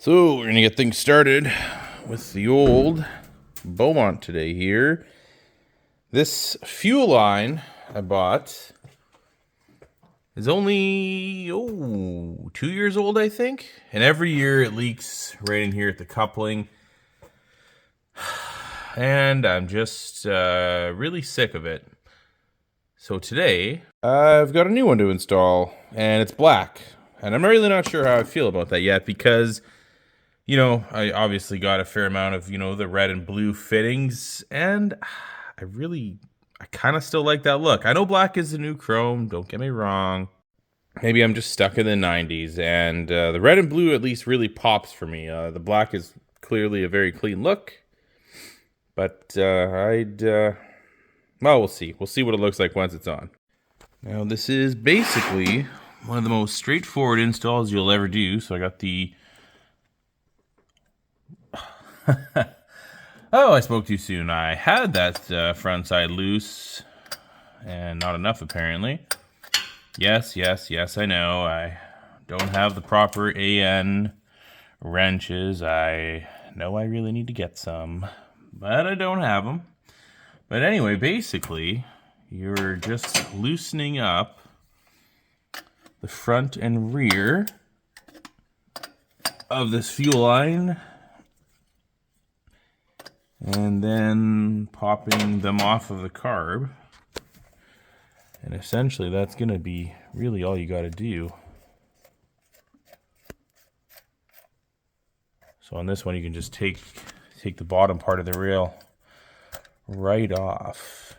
So we're gonna get things started with the old Beaumont today here. This fuel line I bought is only 2 years old, I think. And every year it leaks right in here at the coupling. And I'm just really sick of it. So today I've got a new one to install, and it's black. And I'm really not sure how I feel about that yet because, you know, I obviously got a fair amount of, the red and blue fittings, and I kind of still like that look. I know black is the new chrome, don't get me wrong. Maybe I'm just stuck in the 90s, and the red and blue at least really pops for me. The black is clearly a very clean look, but well, we'll see. We'll see what it looks like once it's on. Now, this is basically one of the most straightforward installs you'll ever do. So I got the... Oh, I spoke too soon. I had that front side loose, and not enough apparently. Yes, I know. I don't have the proper AN wrenches. I know I really need to get some, but I don't have them. But anyway, basically, you're just loosening up the front and rear of this fuel line, and then popping them off of the carb. And essentially that's going to be really all you got to do. So on this one you can just take the bottom part of the rail right off.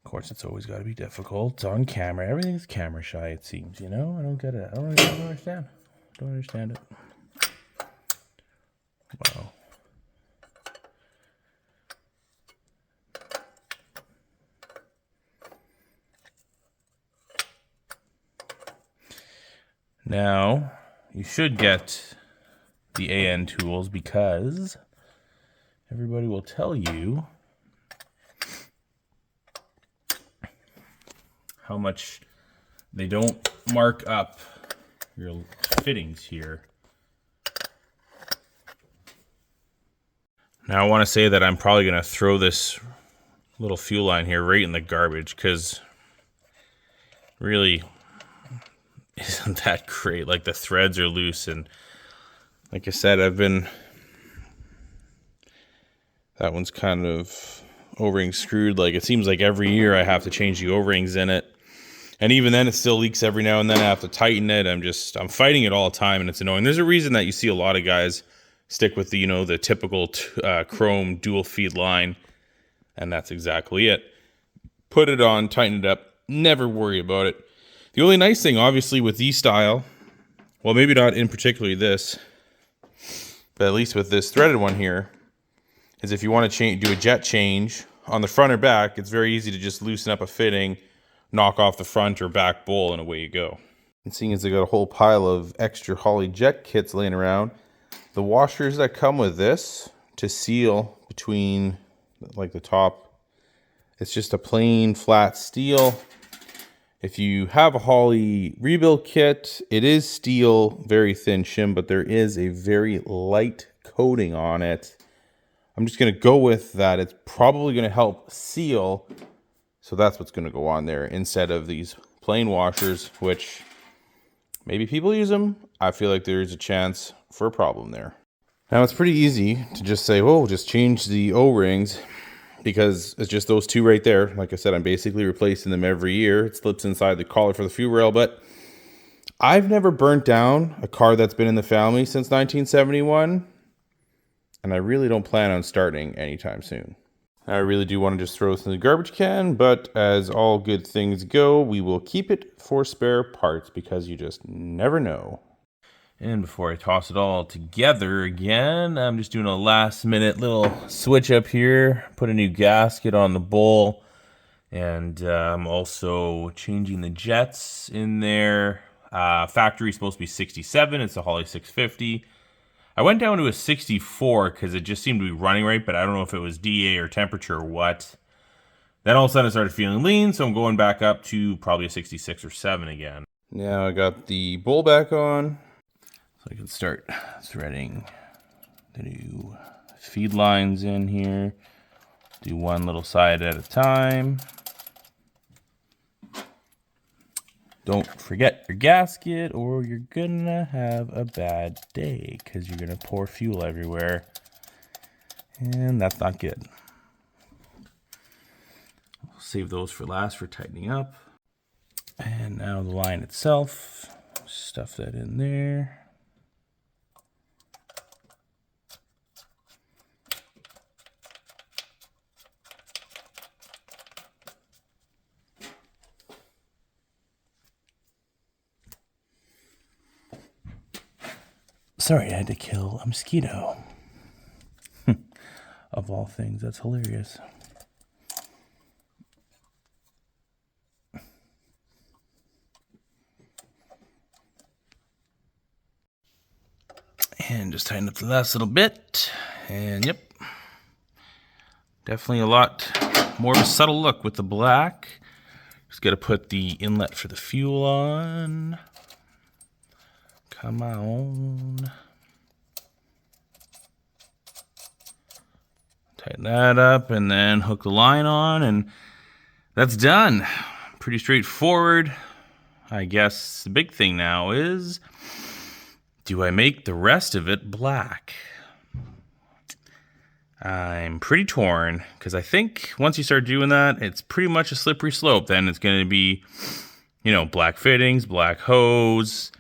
Of course, it's always got to be difficult on camera. Everything's camera shy, it seems, I don't get it. I don't understand. Don't understand it. Wow. Now, you should get the AN tools because everybody will tell you how much they don't mark up your fittings here. Now I want to say that I'm probably going to throw this little fuel line here right in the garbage because really isn't that great. Like, the threads are loose, and like I said, that one's kind of O-ring screwed. Like, it seems like every year I have to change the O-rings in it. And even then, it still leaks every now and then. I have to tighten it. I'm fighting it all the time, and it's annoying. There's a reason that you see a lot of guys stick with the, the typical chrome dual feed line, and that's exactly it. Put it on, tighten it up, never worry about it. The only nice thing, obviously, with these style, well, maybe not in particularly this, but at least with this threaded one here, is if you want to do a jet change on the front or back, it's very easy to just loosen up a fitting, knock off the front or back bowl, and away you go. And seeing as I got a whole pile of extra HOLLEY jet kits laying around, the washers that come with this to seal between, like, the top, it's just a plain flat steel. If you have a HOLLEY rebuild kit, it is steel, very thin shim, but there is a very light coating on it. I'm just going to go with that. It's probably going to help seal. So that's what's going to go on there instead of these plain washers, which maybe people use them. I feel like there's a chance for a problem there. Now, it's pretty easy to just say, oh, just change the O-rings, because it's just those two right there. Like I said, I'm basically replacing them every year. It slips inside the collar for the fuel rail, but I've never burnt down a car that's been in the family since 1971, and I really don't plan on starting anytime soon. I really do want to just throw this in the garbage can, but as all good things go, we will keep it for spare parts because you just never know. And before I toss it all together again, I'm just doing a last minute little switch up here, put a new gasket on the bowl, and I'm also changing the jets in there. Factory is supposed to be 67, it's a HOLLEY 650. I went down to a 64 because it just seemed to be running right, but I don't know if it was DA or temperature or what. Then all of a sudden I started feeling lean, so I'm going back up to probably a 66 or 7 again. Now I got the bowl back on, so I can start threading the new feed lines in here. Do one little side at a time. Don't forget your gasket or you're gonna have a bad day because you're gonna pour fuel everywhere. And that's not good. We'll save those for last for tightening up. And now the line itself, stuff that in there. Sorry, I had to kill a mosquito. Of all things, that's hilarious. And just tighten up the last little bit. And yep, definitely a lot more of a subtle look with the black. Just got to put the inlet for the fuel on. Come on. Tighten that up and then hook the line on, and that's done. Pretty straightforward. I guess the big thing now is, do I make the rest of it black? I'm pretty torn because I think once you start doing that, it's pretty much a slippery slope. Then it's going to be, you know, black fittings, black hose,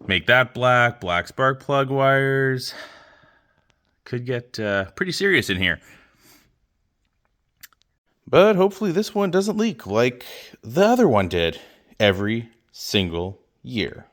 make that black, black spark plug wires. Could get pretty serious in here. But hopefully this one doesn't leak like the other one did every single year.